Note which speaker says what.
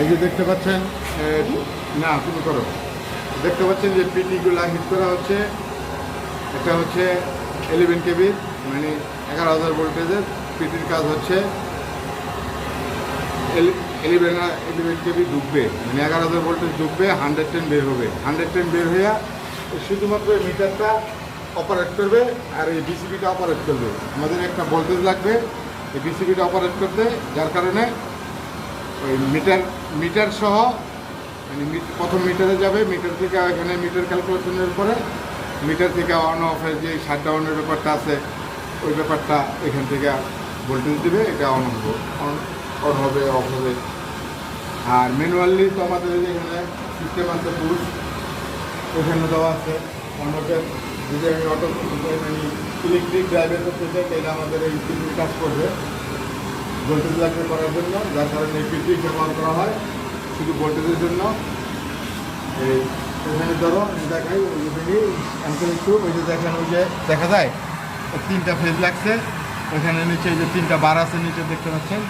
Speaker 1: এই যে দেখতে পাচ্ছেন, না তুমি করো, দেখতে পাচ্ছেন যে পিটিগুলো হিট করা হচ্ছে। এটা হচ্ছে 11 কেবি, মানে 11,000 ভোল্টেজের পিটির কাজ হচ্ছে। 11 কেবি ঢুকবে, মানে 11,000 ভোল্টেজ ঢুকবে, 110 বের হবে। 110 বের হইয়া শুধুমাত্র মিটারটা অপারেট করবে আর এই বিসিবিটা অপারেট করবে। আমাদের একটা ভোল্টেজ লাগবে এই বিসিবিটা অপারেট করতে, যার কারণে ওই মিটার সহ, মানে প্রথম মিটারে যাবে, মিটার থেকে এখানে মিটার ক্যালকুলেশনের পরে মিটার থেকে অন অফের যে শাটডাউনের ব্যাপারটা আছে ওই ব্যাপারটা এখান থেকে ভোল্টেজ দেবে, এটা অন হবে অফ হবে। আর ম্যানুয়ালি তো আমাদের এখানে সিস্টেম আছে, পুরুষ ওখানে দেওয়া আছে। অন্যকে যদি আমি অটো মানে ইলেকট্রিক ড্রাইভের করতে চাই তাহলে আমাদের এই পিটি কাজ করবে ভোল্টেজ লাগবে করার জন্য, যার কারণে এই পিটি ব্যবহার করা হয় শুধু ভোল্টেজের জন্য। এই এখানে ধরো দেখাই ওইখানে একটু ওই যে দেখেন, ওই যে দেখা যায় 3টা ফেজ লাগছে, ওইখানে নিচে যে 3টা বার আছে নিচে দেখতে পাচ্ছেন।